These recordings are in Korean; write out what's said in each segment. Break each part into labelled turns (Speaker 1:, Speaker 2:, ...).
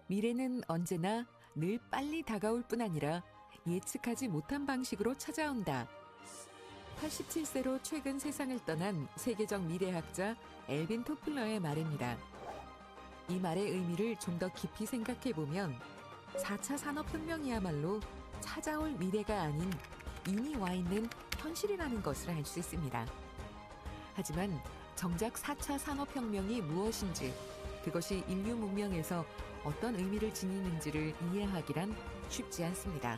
Speaker 1: 미래는 언제나 늘 빨리 다가올 뿐 아니라 예측하지 못한 방식으로 찾아온다. 87세로 최근 세상을 떠난 세계적 미래학자 엘빈 토플러의 말입니다. 이 말의 의미를 좀 더 깊이 생각해보면 4차 산업혁명이야말로 찾아올 미래가 아닌 이미 와 있는 현실이라는 것을 알 수 있습니다. 하지만 정작 4차 산업혁명이 무엇인지, 그것이 인류 문명에서 어떤 의미를 지니는지를 이해하기란 쉽지 않습니다.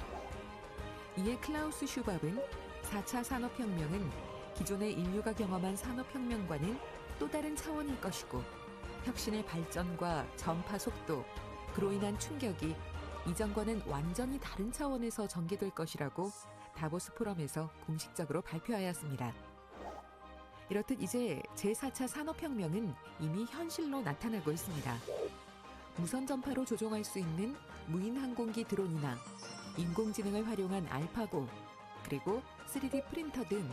Speaker 1: 이에 클라우스 슈밥은 4차 산업혁명은 기존의 인류가 경험한 산업혁명과는 또 다른 차원일 것이고, 혁신의 발전과 전파 속도, 그로 인한 충격이 이전과는 완전히 다른 차원에서 전개될 것이라고 다보스 포럼에서 공식적으로 발표하였습니다. 이렇듯 이제 제4차 산업혁명은 이미 현실로 나타나고 있습니다. 무선 전파로 조종할 수 있는 무인 항공기 드론이나 인공지능을 활용한 알파고, 그리고 3D 프린터 등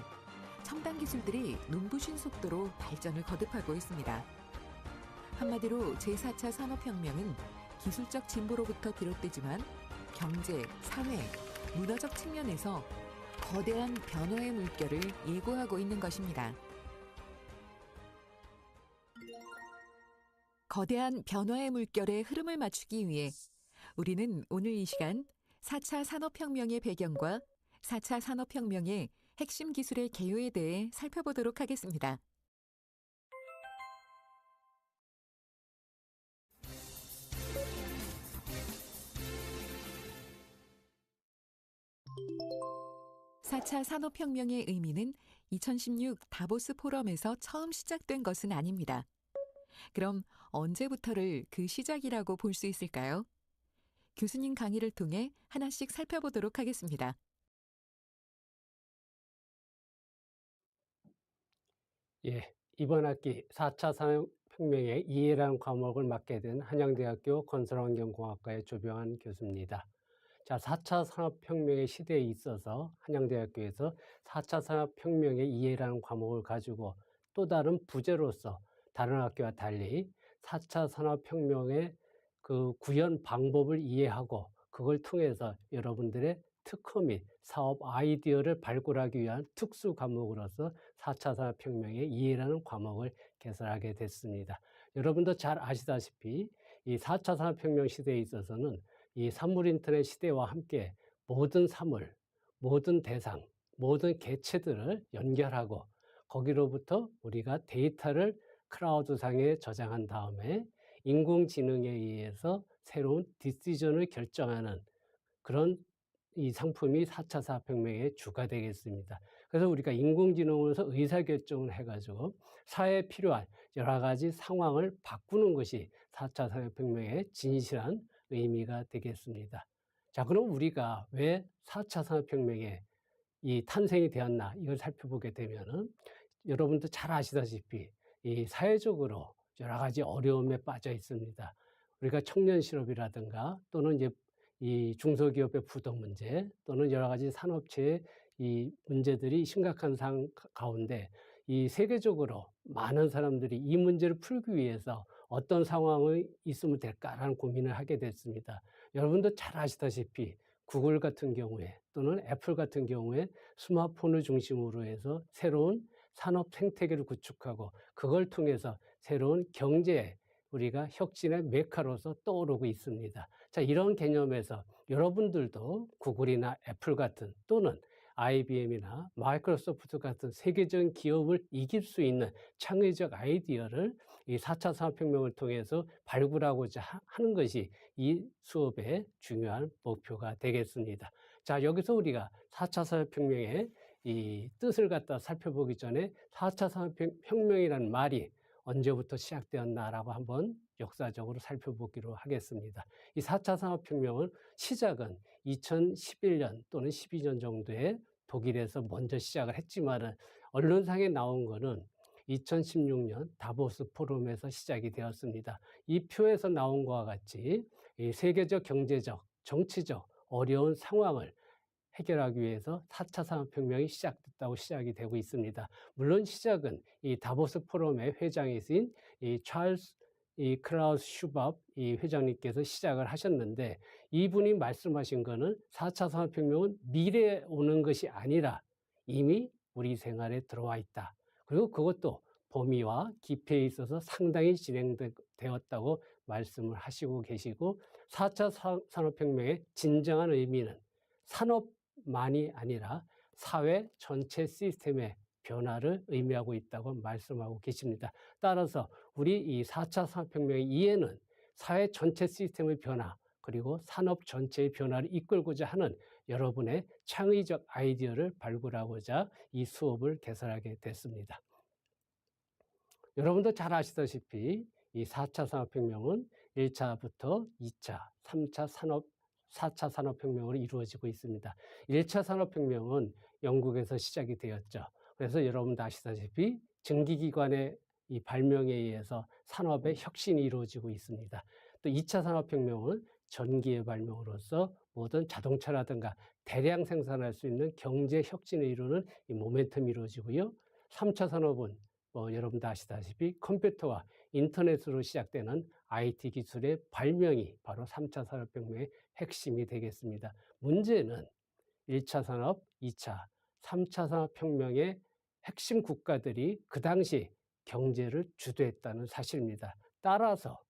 Speaker 1: 첨단 기술들이 눈부신 속도로 발전을 거듭하고 있습니다. 한마디로 제4차 산업혁명은 기술적 진보로부터 비롯되지만 경제, 사회, 문화적 측면에서 거대한 변화의 물결을 예고하고 있는 것입니다. 거대한 변화의 물결에 흐름을 맞추기 위해 우리는 오늘 이 시간 4차 산업혁명의 배경과 4차 산업혁명의 핵심 기술의 개요에 대해 살펴보도록 하겠습니다. (4차) 산업혁명의 의미는 2016 다보스 포럼에서 처음 시작된 것은 아닙니다. 그럼 언제부터를 그 시작이라고 볼 수 있을까요? 교수님 강의를 통해 하나씩 살펴보도록 하겠습니다.
Speaker 2: 예, 이번 학기 4차 산업혁명의 이해라는 과목을 맡게 된 한양대학교 건설환경공학과의 조병환 교수입니다. 자, 4차 산업혁명의 시대에 있어서 한양대학교에서 4차 산업혁명의 이해라는 과목을 가지고 또 다른 부제로서 다른 학교와 달리 4차 산업혁명의 그 구현 방법을 이해하고 그걸 통해서 여러분들의 특허 및 사업 아이디어를 발굴하기 위한 특수 과목으로서 4차 산업혁명의 이해라는 과목을 개설하게 됐습니다. 여러분도 잘 아시다시피 이 4차 산업혁명 시대에 있어서는 이 산물인터넷 시대와 함께 모든 사물, 모든 대상, 모든 개체들을 연결하고 거기로부터 우리가 데이터를 클라우드상에 저장한 다음에 인공지능에 의해서 새로운 디시전을 결정하는 그런 이 상품이 4차 산업혁명의 주가 되겠습니다. 그래서 우리가 인공지능으로서 의사결정을 해가지고 사회에 필요한 여러 가지 상황을 바꾸는 것이 4차 산업혁명의 진실한 의미가 되겠습니다. 자, 그럼 우리가 왜 4차 산업혁명의 이 탄생이 되었나 이걸 살펴보게 되면은 여러분도 잘 아시다시피 이 사회적으로 여러 가지 어려움에 빠져 있습니다. 우리가 청년 실업이라든가 또는 이제 이 중소기업의 부도 문제 또는 여러 가지 산업체의 이 문제들이 심각한 상황 가운데 이 세계적으로 많은 사람들이 이 문제를 풀기 위해서 어떤 상황이 있으면 될까라는 고민을 하게 됐습니다. 여러분도 잘 아시다시피 구글 같은 경우에 또는 애플 같은 경우에 스마트폰을 중심으로 해서 새로운 산업 생태계를 구축하고 그걸 통해서 새로운 경제 우리가 혁신의 메카로서 떠오르고 있습니다. 자, 이런 개념에서 여러분들도 구글이나 애플 같은 또는 IBM이나 마이크로소프트 같은 세계적인 기업을 이길 수 있는 창의적 아이디어를 이 4차 산업혁명을 통해서 발굴하고자 하는 것이 이 수업의 중요한 목표가 되겠습니다. 자, 여기서 우리가 4차 산업혁명의 이 뜻을 갖다 살펴보기 전에 4차 산업혁명이라는 말이 언제부터 시작되었나라고 한번 역사적으로 살펴보기로 하겠습니다. 이 4차 산업혁명은 시작은 2011년 또는 12년 정도에 독일에서 먼저 시작을 했지만은 언론상에 나온 거는 2016년 다보스 포럼에서 시작이 되었습니다. 이 표에서 나온 것과 같이 이 세계적 경제적, 정치적 어려운 상황을 해결하기 위해서 4차 산업혁명이 시작됐다고 시작이 되고 있습니다. 물론 시작은 이 다보스 포럼의 회장이신 이 찰스 이 클라우스 슈밥 이 회장님께서 시작을 하셨는데, 이분이 말씀하신 거는 4차 산업혁명은 미래에 오는 것이 아니라 이미 우리 생활에 들어와 있다. 그리고 그것도 범위와 깊이에 있어서 상당히 진행되었다고 말씀을 하시고 계시고, 4차 산업혁명의 진정한 의미는 산업만이 아니라 사회 전체 시스템의 변화를 의미하고 있다고 말씀하고 계십니다. 따라서 우리 이 4차 산업혁명의 이해는 사회 전체 시스템의 변화, 그리고 산업 전체의 변화를 이끌고자 하는 여러분의 창의적 아이디어를 발굴하고자 이 수업을 개설하게 됐습니다. 여러분도 잘 아시다시피 이 4차 산업혁명은 1차부터 2차, 3차 4차 산업혁명으로 이루어지고 있습니다. 1차 산업혁명은 영국에서 시작이 되었죠. 그래서 여러분도 아시다시피 증기기관의 이 발명에 의해서 산업의 혁신이 이루어지고 있습니다. 또 2차 산업혁명은 전기의 발명으로서 모든 자동차라든가 대량 생산할 수 있는 경제 혁신을 이루는 이 모멘텀이 이루어지고요. 3차 산업은 여러분도 아시다시피 컴퓨터와 인터넷으로 시작되는 IT 기술의 발명이 바로 3차 산업혁명의 핵심이 되겠습니다. 문제는 1차 산업, 2차, 3차 산업혁명의 핵심 국가들이 그 당시 경제를 주도했다는 사실입니다. 따라서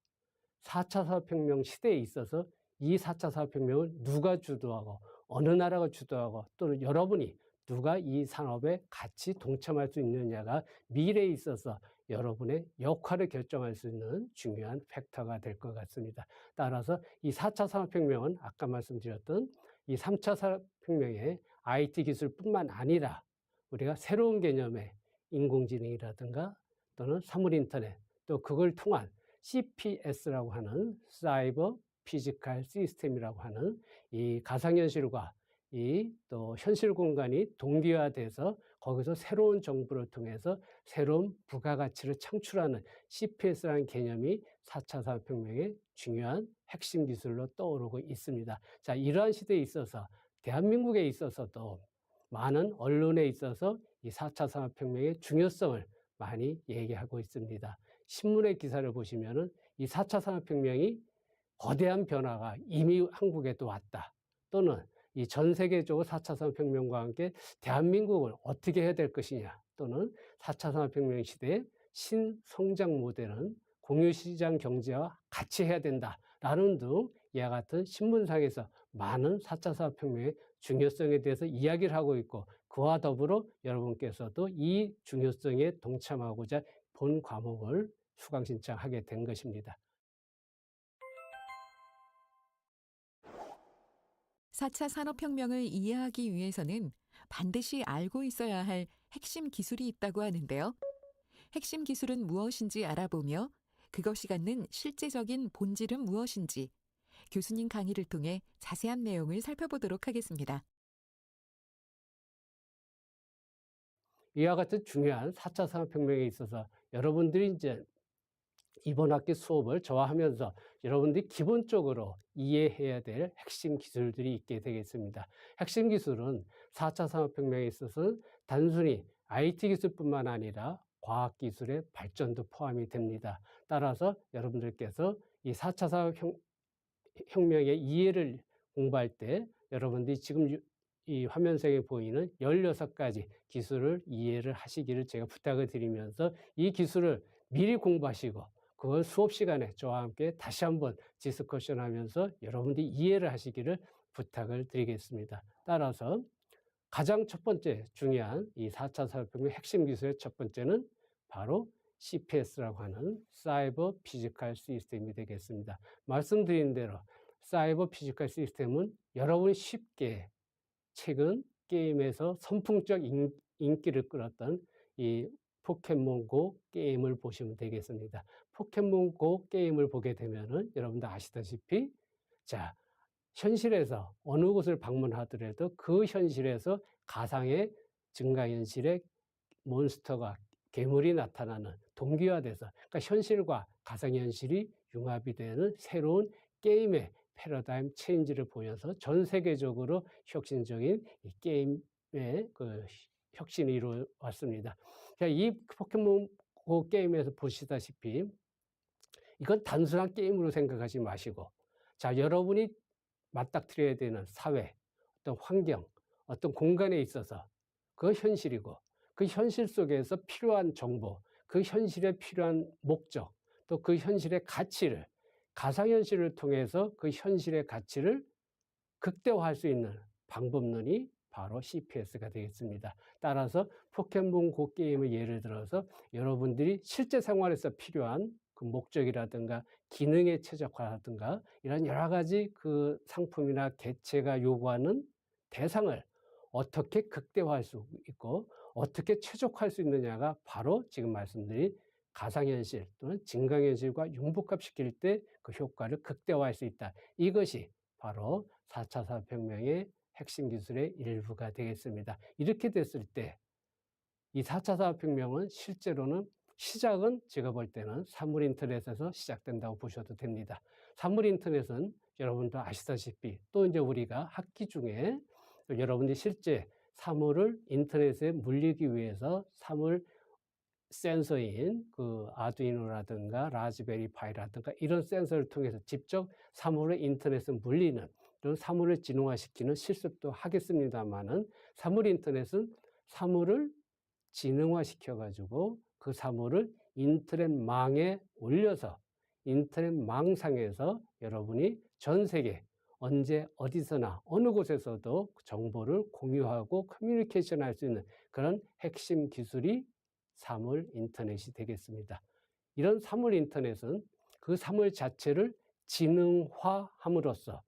Speaker 2: 4차 산업혁명 시대에 있어서 이 4차 산업혁명을 누가 주도하고 어느 나라가 주도하고 또는 여러분이 누가 이 산업에 같이 동참할 수 있느냐가 미래에 있어서 여러분의 역할을 결정할 수 있는 중요한 팩터가 될 것 같습니다. 따라서 이 4차 산업혁명은 아까 말씀드렸던 이 3차 산업혁명의 IT 기술뿐만 아니라 우리가 새로운 개념의 인공지능이라든가 또는 사물인터넷, 또 그걸 통한 CPS라고 하는 사이버 피지컬 시스템이라고 하는 이 가상현실과 이 또 현실 공간이 동기화돼서 거기서 새로운 정보를 통해서 새로운 부가가치를 창출하는 CPS라는 개념이 4차 산업혁명의 중요한 핵심 기술로 떠오르고 있습니다. 자, 이러한 시대에 있어서 대한민국에 있어서도 많은 언론에 있어서 이 4차 산업혁명의 중요성을 많이 얘기하고 있습니다. 신문의 기사를 보시면은 이 4차 산업혁명이 거대한 변화가 이미 한국에도 왔다. 또는 이 전 세계적으로 4차 산업혁명과 함께 대한민국을 어떻게 해야 될 것이냐. 또는 4차 산업혁명 시대의 신성장 모델은 공유시장 경제와 같이 해야 된다라는 등 이와 같은 신문상에서 많은 4차 산업혁명의 중요성에 대해서 이야기를 하고 있고, 그와 더불어 여러분께서도 이 중요성에 동참하고자 본 과목을 수강 신청하게 된 것입니다.
Speaker 1: 4차 산업혁명을 이해하기 위해서는 반드시 알고 있어야 할 핵심 기술이 있다고 하는데요. 핵심 기술은 무엇인지 알아보며 그것이 갖는 실제적인 본질은 무엇인지 교수님 강의를 통해 자세한 내용을 살펴보도록 하겠습니다.
Speaker 2: 이와 같은 중요한 4차 산업혁명에 있어서 여러분들이 이제 이번 학기 수업을 저와 하면서 여러분들이 기본적으로 이해해야 될 핵심 기술들이 있게 되겠습니다. 핵심 기술은 4차 산업혁명에 있어서 단순히 IT 기술뿐만 아니라 과학기술의 발전도 포함이 됩니다. 따라서 여러분들께서 이 4차 산업혁명의 이해를 공부할 때 여러분들이 지금 이 화면상에 보이는 16가지 기술을 이해를 하시기를 제가 부탁을 드리면서 이 기술을 미리 공부하시고 그걸 수업 시간에 저와 함께 다시 한번 디스커션 하면서 여러분들이 이해를 하시기를 부탁을 드리겠습니다. 따라서 가장 첫 번째 중요한 이 4차 산업혁명 핵심 기술의 첫 번째는 바로 CPS라고 하는 사이버 피지컬 시스템이 되겠습니다. 말씀드린 대로 사이버 피지컬 시스템은 여러분이 쉽게 최근 게임에서 선풍적 인기를 끌었던 이 포켓몬고 게임을 보시면 되겠습니다. 포켓몬고 게임을 보게 되면은 여러분들 아시다시피 자, 현실에서 어느 곳을 방문하더라도 그 현실에서 가상의 증가현실의 몬스터가 괴물이 나타나는 동기화돼서 그러니까 현실과 가상현실이 융합이 되는 새로운 게임의 패러다임 체인지를 보여서 전 세계적으로 혁신적인 이 게임의 그 혁신이 이루어왔습니다. 이 포켓몬 고 게임에서 보시다시피 이건 단순한 게임으로 생각하지 마시고, 자, 여러분이 맞닥뜨려야 되는 사회, 어떤 환경, 어떤 공간에 있어서 그 현실이고, 그 현실 속에서 필요한 정보, 그 현실에 필요한 목적, 또 그 현실의 가치를, 가상현실을 통해서 그 현실의 가치를 극대화할 수 있는 방법론이 바로 CPS가 되겠습니다. 따라서 포켓몬고 게임의 예를 들어서 여러분들이 실제 생활에서 필요한 그 목적이라든가 기능의 최적화라든가 이런 여러 가지 그 상품이나 개체가 요구하는 대상을 어떻게 극대화할 수 있고 어떻게 최적화할 수 있느냐가 바로 지금 말씀드린 가상현실 또는 증강현실과 융복합시킬 때 그 효과를 극대화할 수 있다. 이것이 바로 4차 산업혁명의 핵심 기술의 일부가 되겠습니다. 이렇게 됐을 때 이 4차 산업혁명은 실제로는 시작은 제가 볼 때는 사물 인터넷에서 시작된다고 보셔도 됩니다. 사물 인터넷은 여러분도 아시다시피 또 이제 우리가 학기 중에 여러분들이 실제 사물을 인터넷에 물리기 위해서 사물 센서인 그 아두이노라든가 라즈베리 파이라든가 이런 센서를 통해서 직접 사물을 인터넷에 물리는 이런 사물을 진흥화시키는 실습도 하겠습니다만은 사물 인터넷은 사물을 진흥화시켜 가지고 그 사물을 인터넷망에 올려서 인터넷망상에서 여러분이 전 세계 언제 어디서나 어느 곳에서도 정보를 공유하고 커뮤니케이션 할 수 있는 그런 핵심 기술이 사물 인터넷이 되겠습니다. 이런 사물 인터넷은 그 사물 자체를 진흥화함으로써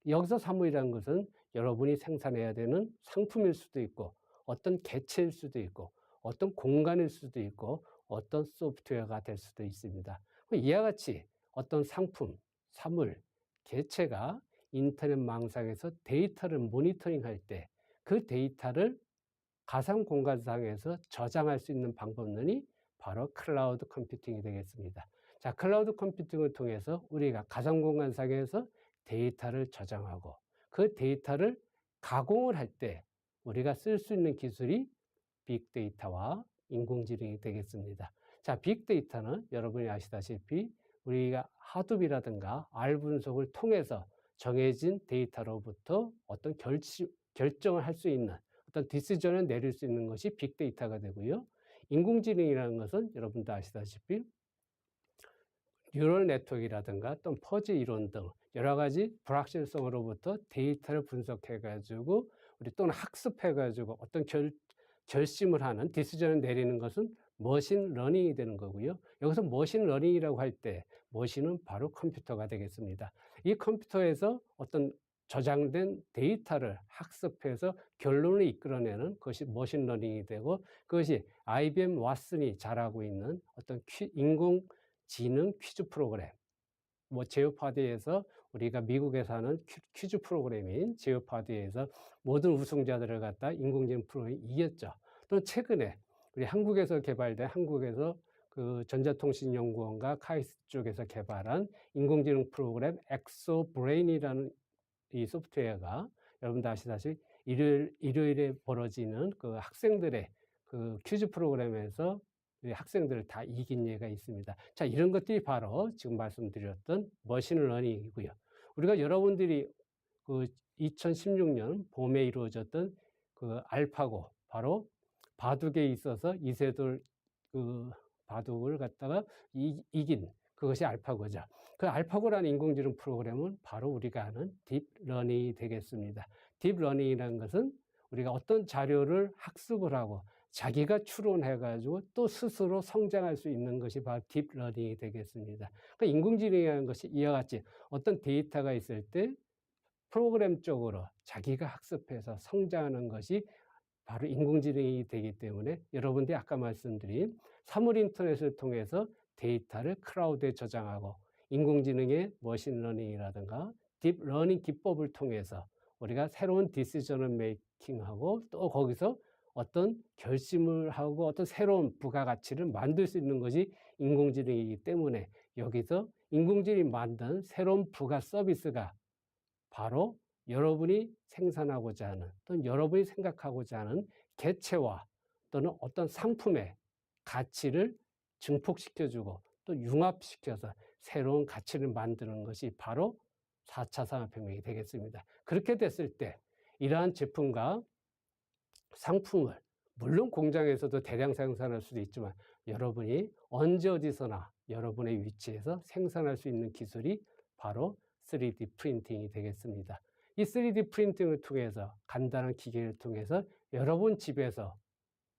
Speaker 2: 여기서 사물이라는 것은 여러분이 생산해야 되는 상품일 수도 있고 어떤 개체일 수도 있고 어떤 공간일 수도 있고 어떤 소프트웨어가 될 수도 있습니다. 이와 같이 어떤 상품, 사물, 개체가 인터넷 망상에서 데이터를 모니터링할 때 그 데이터를 가상 공간상에서 저장할 수 있는 방법론이 바로 클라우드 컴퓨팅이 되겠습니다. 자, 클라우드 컴퓨팅을 통해서 우리가 가상 공간상에서 데이터를 저장하고 그 데이터를 가공을 할 때 우리가 쓸 수 있는 기술이 빅데이터와 인공지능이 되겠습니다. 자, 빅데이터는 여러분이 아시다시피 우리가 하둡이라든가 R 분석을 통해서 정해진 데이터로부터 어떤 결정을 할 수 있는 어떤 디시전을 내릴 수 있는 것이 빅데이터가 되고요. 인공지능이라는 것은 여러분도 아시다시피 뉴럴 네트워크라든가 또는 퍼즐 이론 등 여러 가지 불확실성으로부터 데이터를 분석해 가지고 우리 또는 학습해 가지고 어떤 결심을 하는 디시전을 내리는 것은 머신 러닝이 되는 거고요. 여기서 머신 러닝이라고 할 때 머신은 바로 컴퓨터가 되겠습니다. 이 컴퓨터에서 어떤 저장된 데이터를 학습해서 결론을 이끌어내는 것이 머신 러닝이 되고 그것이 IBM 왓슨이 잘하고 있는 어떤 인공지능 퀴즈 프로그램 뭐 제오파디에서 우리가 미국에서 하는 퀴즈 프로그램인 제오파디에서 모든 우승자들을 갖다 인공지능 프로그램이 이겼죠. 또 최근에 우리 한국에서 개발된 한국에서 그 전자통신연구원과 카이스트 쪽에서 개발한 인공지능 프로그램 엑소브레인이라는 이 소프트웨어가 여러분도 아시다시피 일요일에 벌어지는 그 학생들의 그 퀴즈 프로그램에서 학생들을 다 이긴 예가 있습니다. 자, 이런 것들이 바로 지금 말씀드렸던 머신러닝이고요. 우리가 여러분들이 그 2016년 봄에 이루어졌던 그 알파고 바로 바둑에 있어서 이세돌 그 바둑을 갖다가 이긴 그것이 알파고죠. 그 알파고라는 인공지능 프로그램은 바로 우리가 아는 딥러닝이 되겠습니다. 딥러닝이라는 것은 우리가 어떤 자료를 학습을 하고 자기가 추론해가지고 또 스스로 성장할 수 있는 것이 바로 딥러닝이 되겠습니다. 그러니까 인공지능이라는 것이 이와 같이 어떤 데이터가 있을 때 프로그램적으로 자기가 학습해서 성장하는 것이 바로 인공지능이 되기 때문에 여러분들이 아까 말씀드린 사물 인터넷을 통해서 데이터를 클라우드에 저장하고 인공지능의 머신러닝이라든가 딥러닝 기법을 통해서 우리가 새로운 디시전을 메이킹하고 또 거기서 어떤 결심을 하고 어떤 새로운 부가가치를 만들 수 있는 것이 인공지능이기 때문에 여기서 인공지능이 만든 새로운 부가 서비스가 바로 여러분이 생산하고자 하는 또는 여러분이 생각하고자 하는 개체와 또는 어떤 상품의 가치를 증폭시켜주고 또 융합시켜서 새로운 가치를 만드는 것이 바로 4차 산업혁명이 되겠습니다. 그렇게 됐을 때 이러한 제품과 상품을 물론 공장에서도 대량 생산할 수도 있지만 여러분이 언제 어디서나 여러분의 위치에서 생산할 수 있는 기술이 바로 3D 프린팅이 되겠습니다. 이 3D 프린팅을 통해서 간단한 기계를 통해서 여러분 집에서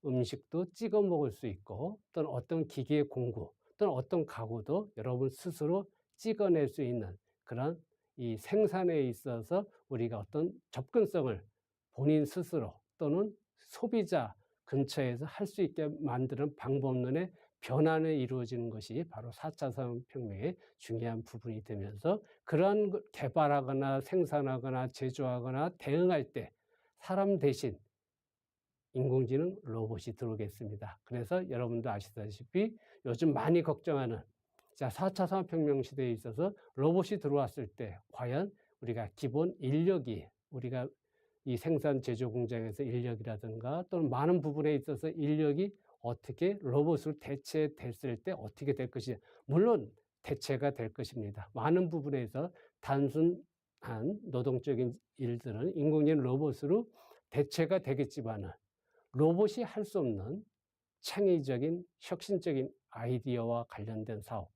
Speaker 2: 음식도 찍어 먹을 수 있고 또는 어떤 기계의 공구 또는 어떤 가구도 여러분 스스로 찍어낼 수 있는 그런 이 생산에 있어서 우리가 어떤 접근성을 본인 스스로 또는 소비자 근처에서 할 수 있게 만드는 방법론의 변환이 이루어지는 것이 바로 4차 산업혁명의 중요한 부분이 되면서 그러한 걸 개발하거나 생산하거나 제조하거나 대응할 때 사람 대신 인공지능 로봇이 들어오겠습니다. 그래서 여러분도 아시다시피 요즘 많이 걱정하는 4차 산업혁명 시대에 있어서 로봇이 들어왔을 때 과연 우리가 기본 인력이 우리가 이 생산 제조 공장에서 인력이라든가 또는 많은 부분에 있어서 인력이 어떻게 로봇으로 대체됐을 때 어떻게 될 것이 물론 대체가 될 것입니다. 많은 부분에서 단순한 노동적인 일들은 인공지능 로봇으로 대체가 되겠지만은 로봇이 할 수 없는 창의적인 혁신적인 아이디어와 관련된 사업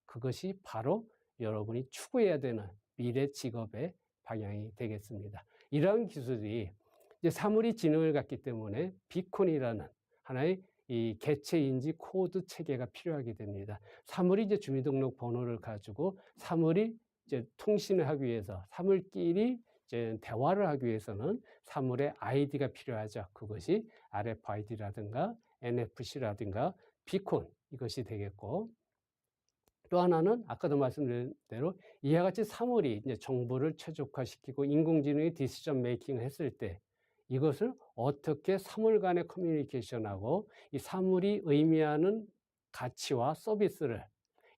Speaker 2: 그것이 바로 여러분이 추구해야 되는 미래 직업의 방향이 되겠습니다. 이러한 기술이 이제 사물이 지능을 갖기 때문에 비콘이라는 하나의 이 개체인지 코드 체계가 필요하게 됩니다. 사물이 이제 주민등록 번호를 가지고 사물이 이제 통신을 하기 위해서 사물끼리 이제 대화를 하기 위해서는 사물의 아이디가 필요하죠. 그것이 RFID라든가 NFC라든가 비콘 이것이 되겠고 또 하나는 아까도 말씀드린 대로 이와 같이 사물이 이제 정보를 최적화시키고 인공지능이 디시전 메이킹을 했을 때 이것을 어떻게 사물 간의 커뮤니케이션하고 이 사물이 의미하는 가치와 서비스를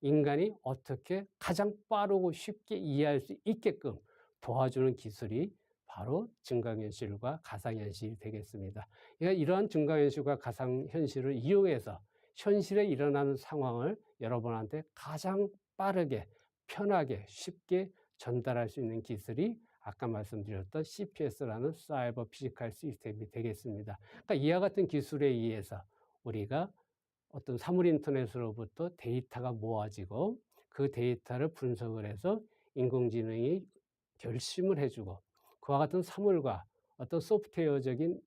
Speaker 2: 인간이 어떻게 가장 빠르고 쉽게 이해할 수 있게끔 도와주는 기술이 바로 증강현실과 가상현실이 되겠습니다. 그러니까 이러한 증강현실과 가상현실을 이용해서 현실에 일어나는 상황을 여러분한테 가장 빠르게 편하게 쉽게 전달할 수 있는 기술이 아까 말씀드렸던 CPS라는 사이버 피지컬 시스템이 되겠습니다. 그러니까 이와 같은 기술에 의해서 우리가 어떤 사물 인터넷으로부터 데이터가 모아지고 그 데이터를 분석을 해서 인공지능이 결심을 해주고 그와 같은 사물과 어떤 소프트웨어적인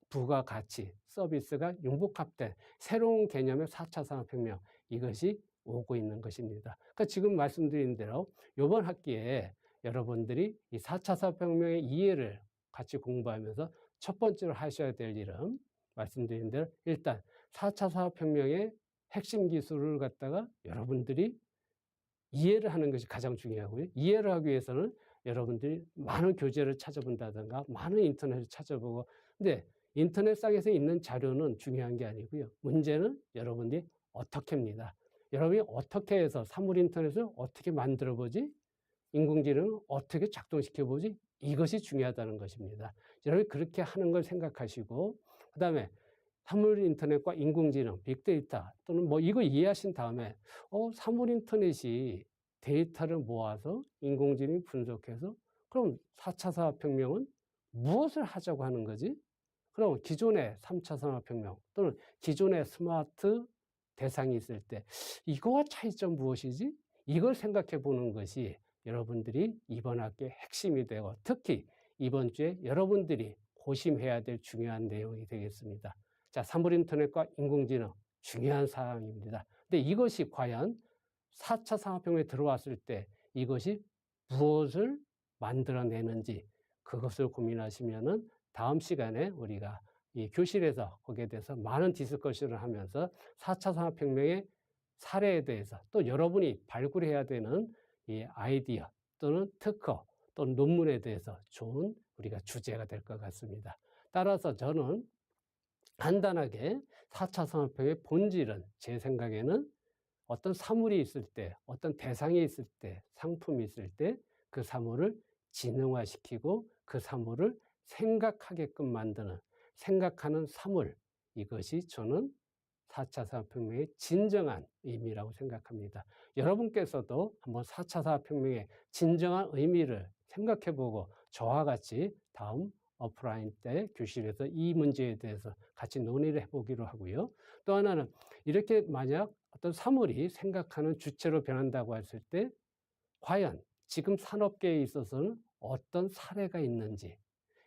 Speaker 2: 부가가치, 서비스가 융복합된 새로운 개념의 4차 산업혁명 이것이 오고 있는 것입니다. 그러니까 지금 말씀드린 대로 이번 학기에 여러분들이 이 4차 산업혁명의 이해를 같이 공부하면서 첫 번째로 하셔야 될 일은 말씀드린 대로 일단 4차 산업혁명의 핵심 기술을 갖다가 여러분들이 이해를 하는 것이 가장 중요하고요. 이해를 하기 위해서는 여러분들이 많은 교재를 찾아본다든가 많은 인터넷을 찾아보고 근데 인터넷상에서 있는 자료는 중요한 게 아니고요. 문제는 여러분들이 어떻게 합니다. 여러분이 어떻게 해서 사물 인터넷을 어떻게 만들어 보지? 인공지능을 어떻게 작동시켜 보지? 이것이 중요하다는 것입니다. 여러분이 그렇게 하는 걸 생각하시고 그 다음에 사물 인터넷과 인공지능, 빅데이터 또는 뭐 이거 이해하신 다음에 사물 인터넷이 데이터를 모아서 인공지능이 분석해서 그럼 4차 산업혁명은 무엇을 하자고 하는 거지? 그럼 기존의 3차 산업혁명 또는 기존의 스마트 대상이 있을 때 이거와 차이점 무엇이지? 이걸 생각해 보는 것이 여러분들이 이번 학기의 핵심이 되고 특히 이번 주에 여러분들이 고심해야 될 중요한 내용이 되겠습니다. 자, 사물 인터넷과 인공지능 중요한 사항입니다. 근데 이것이 과연 4차 산업혁명에 들어왔을 때 이것이 무엇을 만들어내는지 그것을 고민하시면은 다음 시간에 우리가 이 교실에서 거기에 대해서 많은 디스커션을 하면서 4차 산업혁명의 사례에 대해서 또 여러분이 발굴해야 되는 이 아이디어 또는 특허 또는 논문에 대해서 좋은 우리가 주제가 될 것 같습니다. 따라서 저는 간단하게 4차 산업혁명의 본질은 제 생각에는 어떤 사물이 있을 때, 어떤 대상이 있을 때, 상품이 있을 때 그 사물을 지능화시키고 그 사물을 생각하게끔 만드는 생각하는 사물 이것이 저는 4차 산업혁명의 진정한 의미라고 생각합니다. 여러분께서도 한번 4차 산업혁명의 진정한 의미를 생각해보고 저와 같이 다음 오프라인 때 교실에서 이 문제에 대해서 같이 논의를 해보기로 하고요. 또 하나는 이렇게 만약 어떤 사물이 생각하는 주체로 변한다고 했을 때 과연 지금 산업계에 있어서는 어떤 사례가 있는지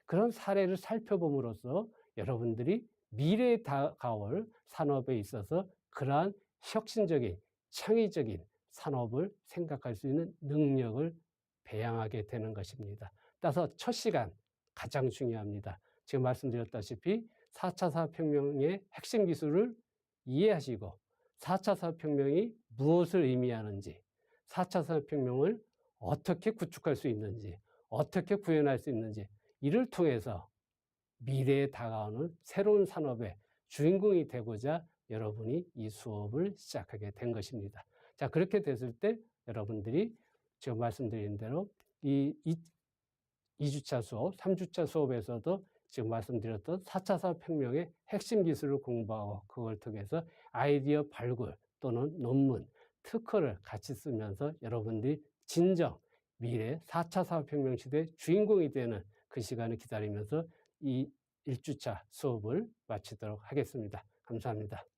Speaker 2: 그런 사례를 살펴봄으로써 여러분들이 미래에 다가올 산업에 있어서 그러한 혁신적인 창의적인 산업을 생각할 수 있는 능력을 배양하게 되는 것입니다. 따라서 첫 시간 가장 중요합니다. 지금 말씀드렸다시피 4차 산업혁명의 핵심 기술을 이해하시고 4차 산업혁명이 무엇을 의미하는지 4차 산업혁명을 어떻게 구축할 수 있는지 어떻게 구현할 수 있는지 이를 통해서 미래에 다가오는 새로운 산업의 주인공이 되고자 여러분이 이 수업을 시작하게 된 것입니다. 자, 그렇게 됐을 때 여러분들이 지금 말씀드린 대로 이 2주차 수업, 3주차 수업에서도 지금 말씀드렸던 4차 산업혁명의 핵심 기술을 공부하고 그걸 통해서 아이디어 발굴 또는 논문, 특허를 같이 쓰면서 여러분들이 진정 미래 4차 산업혁명 시대의 주인공이 되는 그 시간을 기다리면서 이 1주차 수업을 마치도록 하겠습니다. 감사합니다.